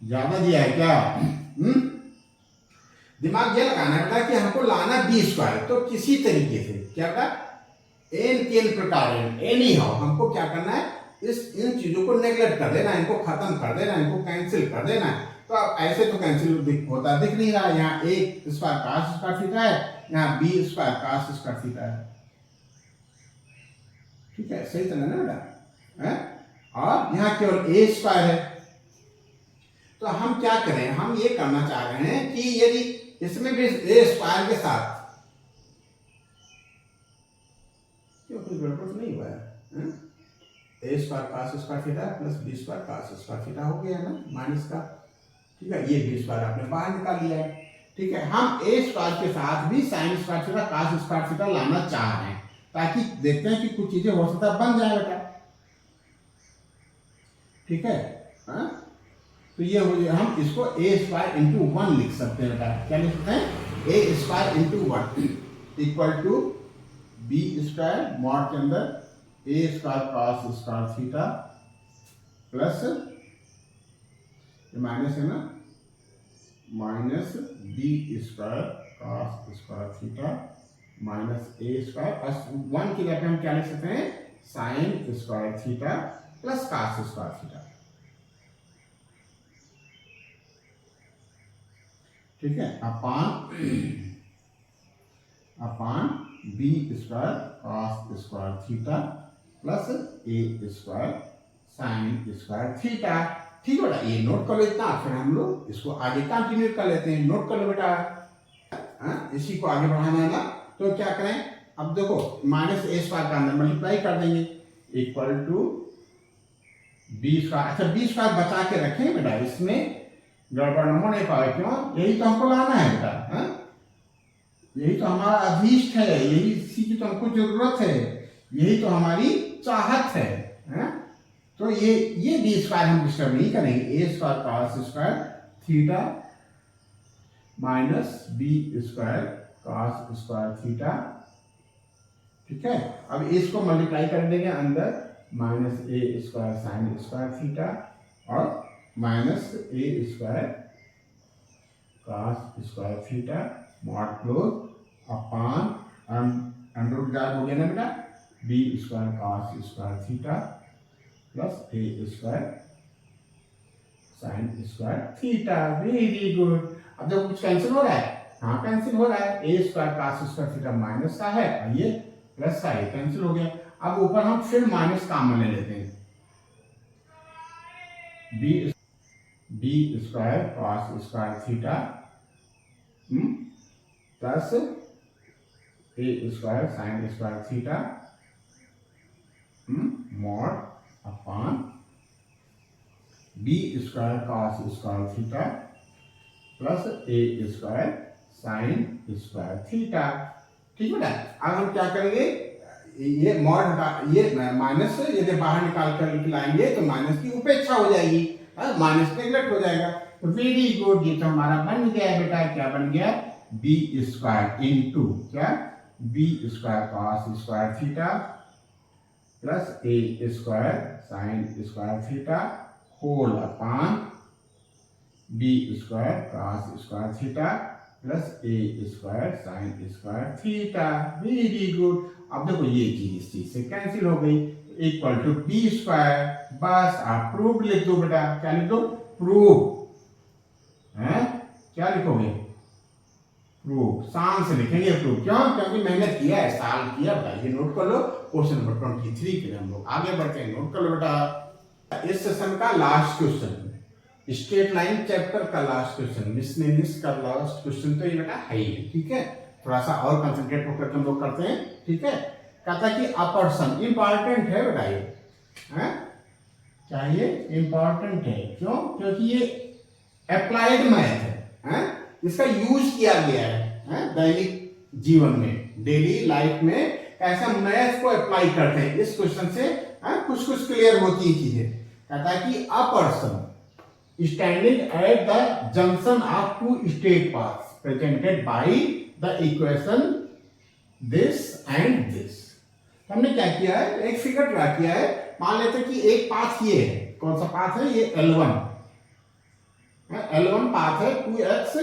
ज्यादा दिया है क्या? दिमाग ये लगाना बेटा कि हमको लाना बी स्क्वायर, तो किसी तरीके से क्या बेटा, एन के प्रकार एनी हाउ हमको क्या करना है, इन चीजों को नेगलेक्ट कर देना, इनको खत्म कर देना, इनको कैंसिल कर देना। तो अब ऐसे तो कैंसिल होता दिख नहीं रहा, यहाँ A square cos square theta है, यहाँ B square cos square theta है। ठीक है, सही चला ना बेटा? और यहाँ केवल ए स्क्वायर है। तो हम क्या करें? हम ये करना चाह रहे हैं कि यदि इसमें भी ए स्क्वायर के साथ, क्यों कुछ गड़बड़ नहीं हुआ है? ए square cos square theta plus B square cos square theta हो गया ना माइनस का। ठीक है, ये बी स्क्वायर आपने बाहर निकाल लिया है। ठीक है, हम ए स्क्वायर के साथ भी sign square theta cos square theta लाना चाह रहे हैं, ताकि देखते हैं कि कुछ चीजें हो सकता है बन जाए बेटा। ठीक है, तो ये हो जाए, हम इसको ए स्क्वायर इंटू 1 लिख सकते हैं बेटा। क्या लिख सकते हैं? A square into 1 equal to b square mod के अंदर a square cos square theta plus minus है ना, minus B square cos square theta minus a square, और 1 की जगह हम क्या लिख सकते हैं? Sine square theta plus cos square theta. ठीक है, upon b square cos square theta plus ए स्क्वायर साइन स्क्वायर थीटा। ठीक है बेटा, ये नोट कर लेता, फिर हम लोग इसको आगे कंटिन्यू कर लेते हैं। नोट कर लो बेटा, इसी को आगे बढ़ाना है ना। तो क्या करें? अब देखो माइनस ए स्क्वायर का अंदर मल्टीप्लाई कर देंगे इक्वल टू बी स्क्वायर। अच्छा, बी स्क्वायर बचा के रखें बेटा, इसमें गड़बड़ न होने पाए। क्यों? यही तो हमको लाना है बेटा, यही तो हमारा अभीष्ट है, यही इसी की तो हमको जरूरत है, यही तो हमारी चाहत है। तो ये बी स्क्वायर हम डिस्टर्ब नहीं करेंगे। A square cos square theta minus B square cos square theta. ठीक है, अब इसको मल्टीप्लाई कर देंगे अंदर, minus a square sine square theta और minus a square cos square theta mod close upon under root गायब हो गया ना बेटा, b square cos square theta plus ए square sine square theta. Very good. अब देखो कुछ कैंसिल हो रहा है, हाँ कैंसिल हो रहा है। ए square cos square theta minus का है और ये प्लस का है, कैंसिल हो गया। अब ऊपर हम फिर माइनस कॉमन ले लेते हैं, b square cos square theta plus ए square sine square theta mod upon b square cos square theta plus ए स्क्वायर साइन स्क्वायर थीटा। ठीक है ना। अब हम क्या करेंगे, ये मॉड हटा, ये माइनस से यदि बाहर निकाल कर लाएंगे तो माइनस की उपेक्षा हो जाएगी, माइनस नेगलेक्ट हो जाएगा। तो वेरी गुड, ये तो हमारा बन गया है बेटा। क्या बन गया, बी स्क्वायर इंटू क्या, b square cos square theta plus ए square sine square theta whole upon b square cos square theta plus ए square sine square theta. Very good. अब देखो ये चीज इस चीज से कैंसिल हो गई, इक्वल टू बी स्क्वायर। बस आप प्रूव लिख दो बेटा। क्या लिख दो, प्रूव है। क्या लिखोगे, प्रूव। शान से लिखेंगे प्रूव। क्यों, क्योंकि मेहनत किया है, साल किया बेटा। ये नोट कर लो, क्वेश्चन नंबर 23 के लिए हम लोग आगे बढ़ते हैं। नोट कर लो बेटा। इस सेशन का last question, straight line chapter का लास्ट क्वेश्चन, मिसलेनियस का लास्ट क्वेश्चन तो ये बेटा है ही। ठीक है, थोड़ा सा और कंसंट्रेट होकर हम लोग करते हैं। ठीक है, कहता कि अ पर्सन, इंपॉर्टेंट है बेटा ये, है चाहिए, इंपॉर्टेंट है। क्यों, क्योंकि ये अप्लाइड मैथ है, इसका यूज किया गया है दैनिक जीवन में, डेली लाइफ में ऐसा मैथ को अप्लाई करते हैं। इस क्वेश्चन से कुछ कुछ क्लियर होती है चीजें। कहता है कि a person standing at the junction of two straight paths presented by the equation this and this। हमने क्या किया है, एक फिगर ड्रा किया है। मान लेते हैं कि एक पाथ ये है, कौन सा पाथ है, ये L1 L1 पाथ है, 2x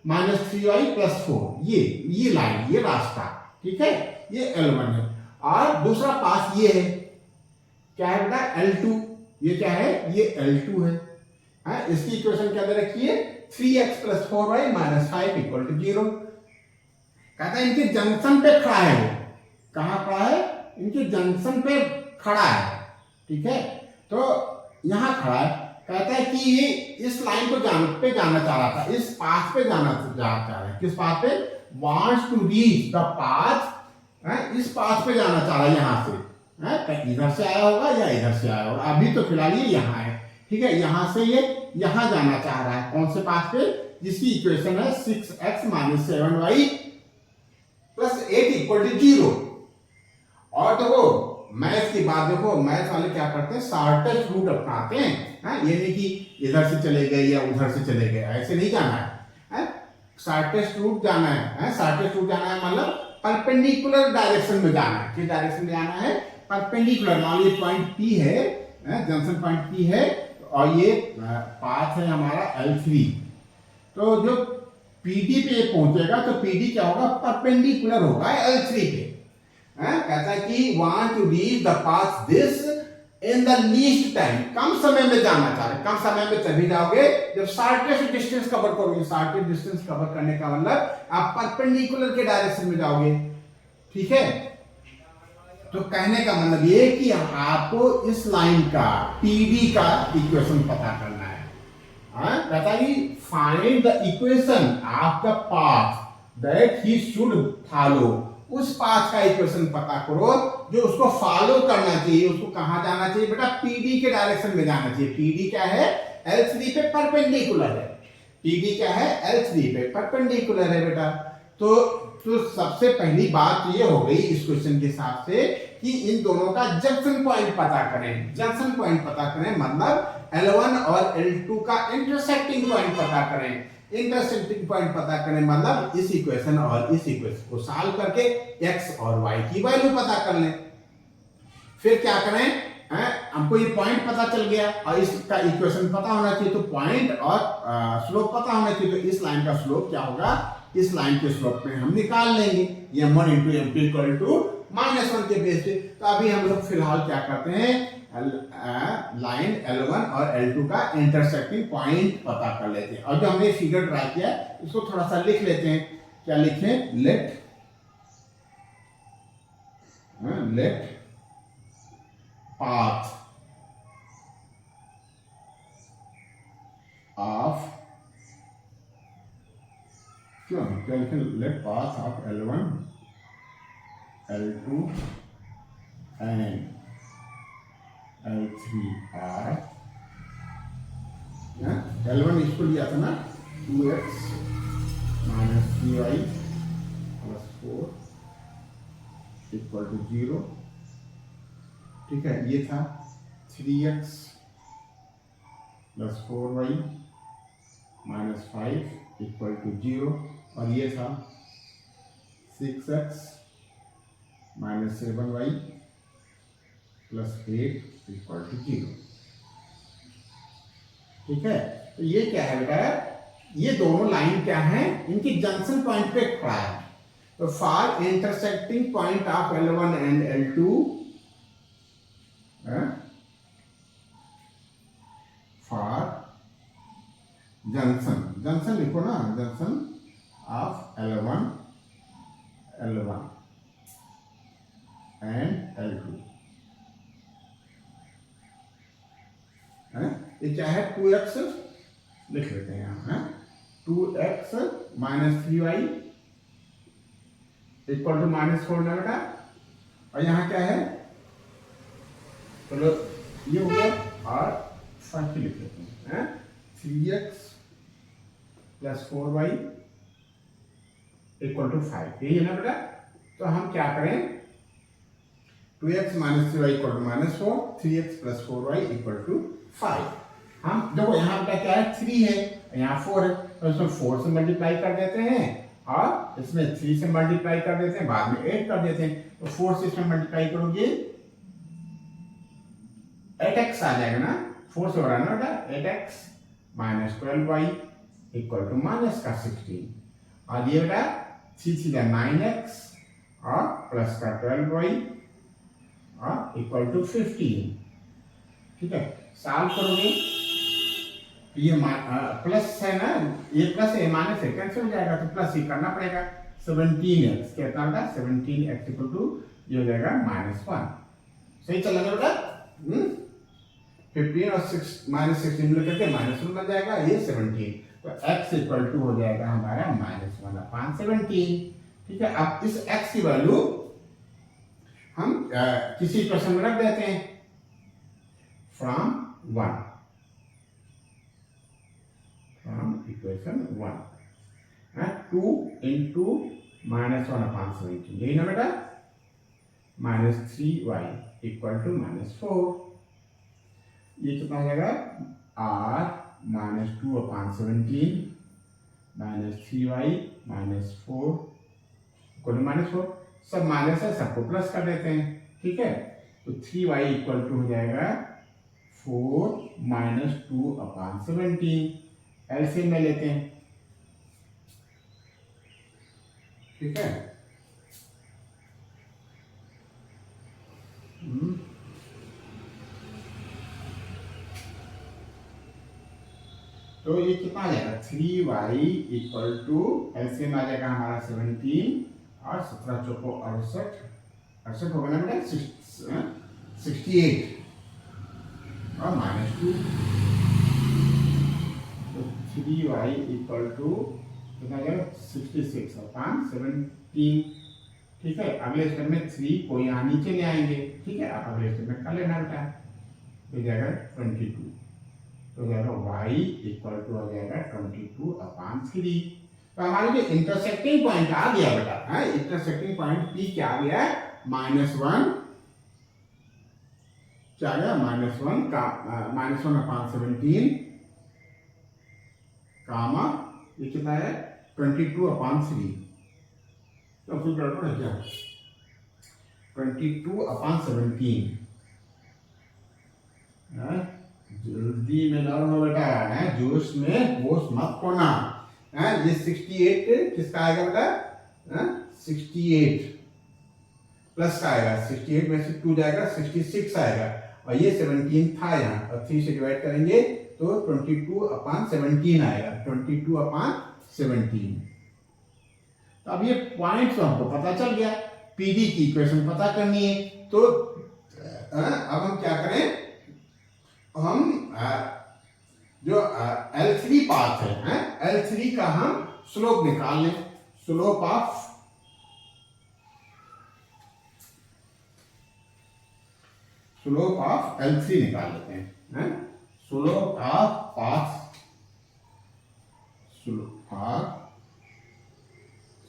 माइनस 3y प्लस 4, ये लाइन, ये रास्ता। ठीक है, ये L1 है। और दूसरा पाथ ये है, क्या है बेटा, L2। ये क्या है, ये L2 है। इसकी इक्वेशन क्या दे रखी है, 3x plus 4y minus 5 equal to 0। कहता है इनके जंक्शन पे खड़ा है वो। कहां खड़ा है, इनके जंक्शन पे खड़ा है। ठीक है, तो यहां खड़ा है। कहता है कि ये इस लाइन को जाना चाह रहा था, इस पाथ पे जाना चाह रहा है। किस पाथ पे, wants to reach the path, इस पाथ पे जाना चाह रहा है यहां से। इधर से आया होगा या इधर से आया होगा, अभी तो फिलहाल ये यहां है। ठीक है, यहां से ये यहां जाना चाह रहा है। कौन से पाथ पे, जिसकी इक्वेशन है 6x minus 7y plus 8 equal to 0। और देखो मैथ की बात देखो, मैथ वाले क्या करते हैं, शॉर्टेस्ट रूट अपनाते हैं। ये नहीं कि इधर से चले गए या उधर से चले गए, ऐसे नहीं जाना है। शॉर्टेस्ट रूट जाना है। शॉर्टेस्ट रूट जाना है मतलब परपेंडिकुलर डायरेक्शन में जाना है। किस डायरेक्शन में जाना है, परपेंडिकुलर। मान लीजिए पॉइंट P है, जंक्शन पॉइंट P है और ये पाथ है हमारा L3। तो जो PD पे पहुंचेगा तो PD क्या होगा, परपेंडिकुलर होगा L3 पे। कहता है कि want to reach the path this in the least time. कम समय में जाना चाह रहे। कम समय में तभी जाओगे जब शॉर्टेस्ट डिस्टेंस कवर करोगे। शॉर्टेस्ट डिस्टेंस कवर करने का मतलब आप परपेंडिकुलर के डायरेक्शन में जाओगे। ठीक है, तो कहने का मतलब ये कि आपको इस लाइन का PD का इक्वेशन पता करना है। कहता है कि find the equation of the path that he should follow. उस पाथ का इक्वेशन पता करो जो उसको फॉलो करना चाहिए। उसको कहां जाना चाहिए बेटा, PD के डायरेक्शन में जाना चाहिए। PD क्या है, L3 पे परपेंडिकुलर है। PD क्या है, L3 पे परपेंडिकुलर है बेटा। तो सबसे पहली बात ये हो गई इस क्वेश्चन के हिसाब से कि इन दोनों का जंक्शन पॉइंट पता करें। जंक्शन पॉइंट पता करें मतलब L1 और L2 का इंटरसेक्टिंग पॉइंट पता करें। इंटरसेक्टिंग पॉइंट पता करें मतलब इस इक्वेशन और इस इक्वेशन को सॉल्व करके x और y की वैल्यू पता कर लें। फिर क्या करें, हमको ये पॉइंट पता चल गया और इसका इक्वेशन पता होना चाहिए। तो पॉइंट और स्लोप पता होना चाहिए। तो इस लाइन का स्लोप क्या होगा, इस लाइन के स्लोप में हम निकाल लेंगे। m1 × m2 = -1 के बेस पे। तो अभी हम लोग फिलहाल क्या करते हैं, लाइन L1 और L2 का इंटरसेक्टिंग पॉइंट पता कर लेते हैं। और जो हमने फिगर ड्रा किया इसको थोड़ा सा लिख लेते हैं। क्या लिखें, लेट पाथ ऑफ, क्यों क्या लिखें, let path of L1 L2 and L3 are, L1 इसको लिया था ना 2x minus 3y plus 4 equal to 0, ठीक है। ये था 3x plus 4y minus 5 equal to 0, और ये था 6x minus 7y plus 8 equal to 0, ठीक है। तो ये क्या है बेटा, ये दोनों लाइन क्या है, इनकी जंक्शन पॉइंट पे खड़ा है। तो for intersecting point of L1 and L2, for junction लिखो ना, junction of L1 and L2, ये क्या है, 2x लिख लेते हैं यहाँ, 2x minus 3y equal to -4 ना बेटा। और यहाँ क्या है, चलो ये हो गया, और 5 लिख लेते हैं, 3x plus 4y equal to 5, यही है ना बेटा। तो हम क्या करें, 2x minus 3y equal to -4, 3x plus 4y equal to 5। हम देखो यहाँ पे क्या है, 3 है, यहाँ 4 है, तो इसमें 4 से मल्टीप्लाई कर देते हैं और इसमें 3 से मल्टीप्लाई कर देते हैं, बाद में 8 कर देते हैं। तो 4 से इसमें मल्टीप्लाई करोगे 8x आ जाएगा ना, 4 से हो रहा है ना बेटा, 8x minus 12y equal to minus का 16, और ये बेटा 3 3 9x और प्लस का 12y और इक्वल टू 15, ठीक है। सॉल्व करोगे ये प्लस है ना, ये प्लस है, माइनस है, कैंसिल हो जाएगा, तो प्लस ही करना पड़ेगा। 17x कितना होगा, 17x इक्वल टू ये हो जाएगा -1, सही चल रहा है बेटा। 15 और 16 मिलकर के -1 बन जाएगा, ये 17, तो x इक्वल टू हो जाएगा हमारा -1/17, ठीक है। अब इस x की वैल्यू हम किसी इक्वेशन में रख देते हैं, फ्रॉम इक्वेशन 1, 2 इंटू -1/17, यही ना बेटा, -3y इक्वल टू -4, ये कितना हो जाएगा, r -2/17 -3y -4 इक्वल टू -4, सब माइनस है, सबको प्लस कर देते हैं, ठीक है। तो 3y इक्वल टू हो जाएगा 4 -2/17, एलसीएम में लेते हैं, ठीक है। तो ये कितना आ जाएगा, 3y इक्वल टू एलसीएम आ जाएगा हमारा 17 और 17 चौको 68 होगा ना बेटा, 68 और -2, तो 3y इक्वल टू कितना जाएगा, 66/17, ठीक है। अगले स्टेप में 3 को यहाँ नीचे ले आएंगे, ठीक है। आप अगले स्टेप में कर लेना बेटा, तो जाएगा 22, तो जाएगा y इक्वल टू हो जाएगा 22/3। तो हमारे जो इंटरसेक्टिंग पॉइंट आ गया बेटा, इंटरसेक्टिंग पॉइंट P क्या आ गया, -1 क्या आ गया, -1 का -1/17 कामा ये कितना है 22/3, तो फिर गड़बड़ है क्या, 22/17, जल्दी में ना हो बेटा, जोश में होश मत खोना, ये 68 किसका आएगा बेटा, 68 प्लस का आएगा, 68 में से 2 जाएगा 66 आएगा, और ये 17 था यहाँ, और 3 से डिवाइड करेंगे तो 22/17 आएगा, 22/17। तो अब ये पॉइंट तो हमको पता चल गया, पीडी की इक्वेशन पता करनी है, तो अब हम क्या करें, हम जो L3 पाथ है, L3 का हम स्लोप निकाल लें, स्लोप ऑफ L3 निकाल लेते हैं, slope of path,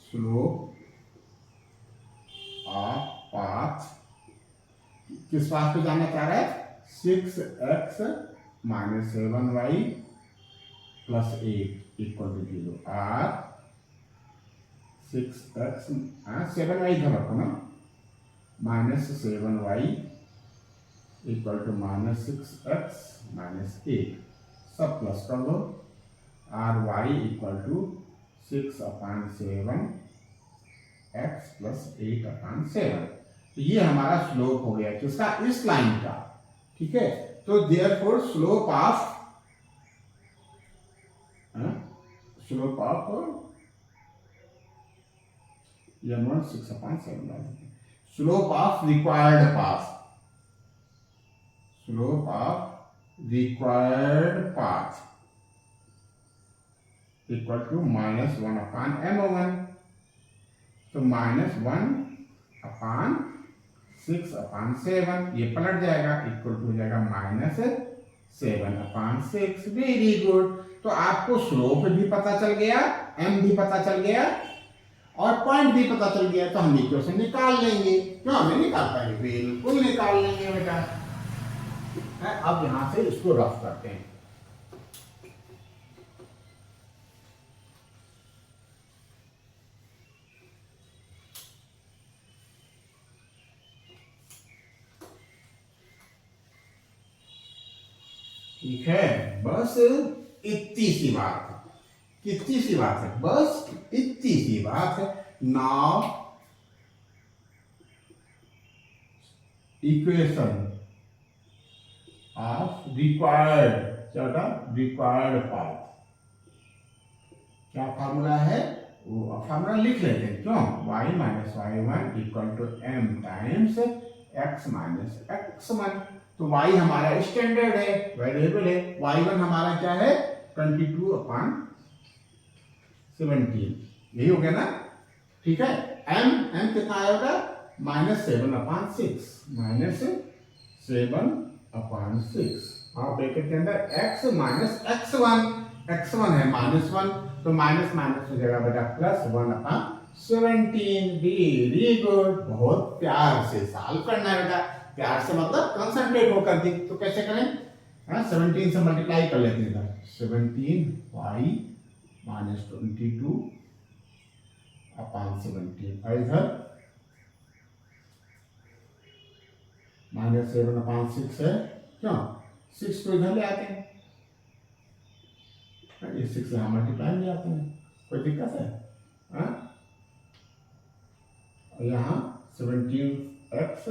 slope of path किस पाथ पे जाना चाह रहा है, 6x - 7y + 8 = 0, और 6x 7y इधर रखो ना, -7y = -6x - 8, सब प्लस कर दो, और y = 6/7 x + 8/7। तो ये हमारा स्लोप हो गया किसका, इस लाइन का, ठीक है। तो therefore slope of m1 6/7, slope of required path, equal to -1/m1, तो -1/6/7, ये पलट जाएगा, इक्वल टू हो जाएगा -7/6। Very good. तो आपको स्लोप भी पता चल गया, m भी पता चल गया, और पॉइंट भी पता चल गया, तो हम इक्वेशन निकाल लेंगे। क्यों हमें निकाल पाएंगे, बिल्कुल निकाल लेंगे बेटा। अब यहां से इसको रफ करते हैं। ठीक है, बस इतनी सी बात है, कितनी सी बात है, बस इतनी सी बात है। Now equation of required path, क्या फार्मूला है, वो फार्मूला लिख लेते हैं। क्यों, y - y1 = m times x - x1। तो y हमारा स्टैंडर्ड है, वेरिएबल है, y1 हमारा क्या है, 22/17, यही हो गया ना, ठीक है। m कितना आएगा, -7/6, -7/6, और ब्रैकेट के अंदर x - x1 है -1, तो माइनस हो जाएगा बेटा +1/17। वेरी गुड, बहुत प्यार से सॉल्व करना है बेटा, प्यार से मतलब कंसंट्रेट होकर दी। तो कैसे करें, 17 से मल्टीप्लाई कर लेते हैं इधर, 17y - 22/17, और इधर -7/6 है। क्यों, 6 को इधर ले आते हैं, ये 6 यहाँ मल्टीप्लाई ले आते हैं, कोई दिक्कत है, और यहाँ 17x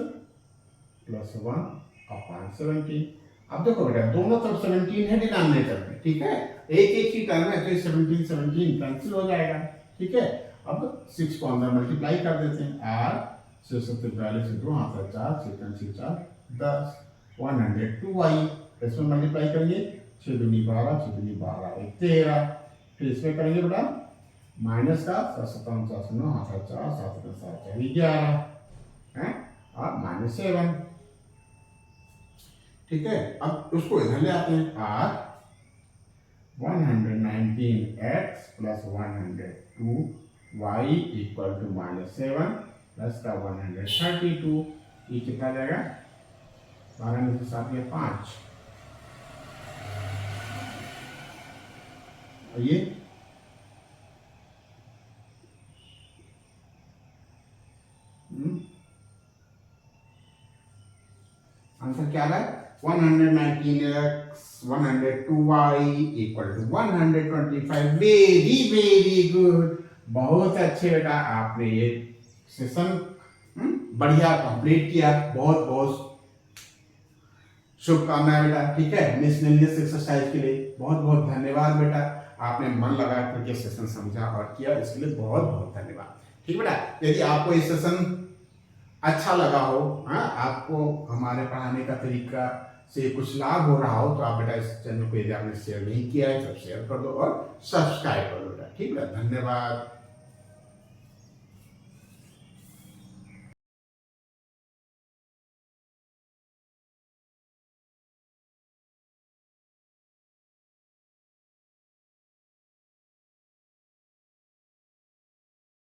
+ 1/17। अब देखो बेटा, दोनों तरफ 17 है डिनोमिनेटर में, ठीक है, एक ही टर्म है, तो ये 17 कैंसिल हो जाएगा, ठीक है। अब 6 को अंदर मल्टीप्लाई कर देते हैं, और 643 से 2 हाथ 4, 6 4 10, 102y, इसमें मल्टीप्लाई करेंगे, 6 दूनी 12, 6 दूनी 12, 13, फिर इसमें करेंगे बेटा माइनस का, 7 7 9 हाथ 4, 7 7 4 11 है, और -7, ठीक है। अब उसको इधर ले आते हैं, और 119x + 102y = -7 प्लस का 132, ये कितना जाएगा, 12 में से 7 या 5, और ये आंसर क्या रहा है, 119x 102y = 125। वेरी गुड, बहुत अच्छे बेटा, आपने ये सेशन बढ़िया कंप्लीट किया, बहुत बहुत शुभकामनाएं बेटा। ठीक है, मिसलेनियस एक्सरसाइज के लिए बहुत बहुत धन्यवाद बेटा, आपने मन लगा करके सेशन समझा और किया, इसके लिए बहुत बहुत धन्यवाद। ठीक बेटा, यदि आपको ये सेशन अच्छा लगा हो, हाँ, आपको हमारे पढ़ाने का तरीका से कुछ लाभ हो रहा हो, तो आप बेटा इस चैनल को यदि आपने शेयर नहीं किया है तो शेयर कर दो और सब्सक्राइब कर दो बेटा। ठीक है, धन्यवाद।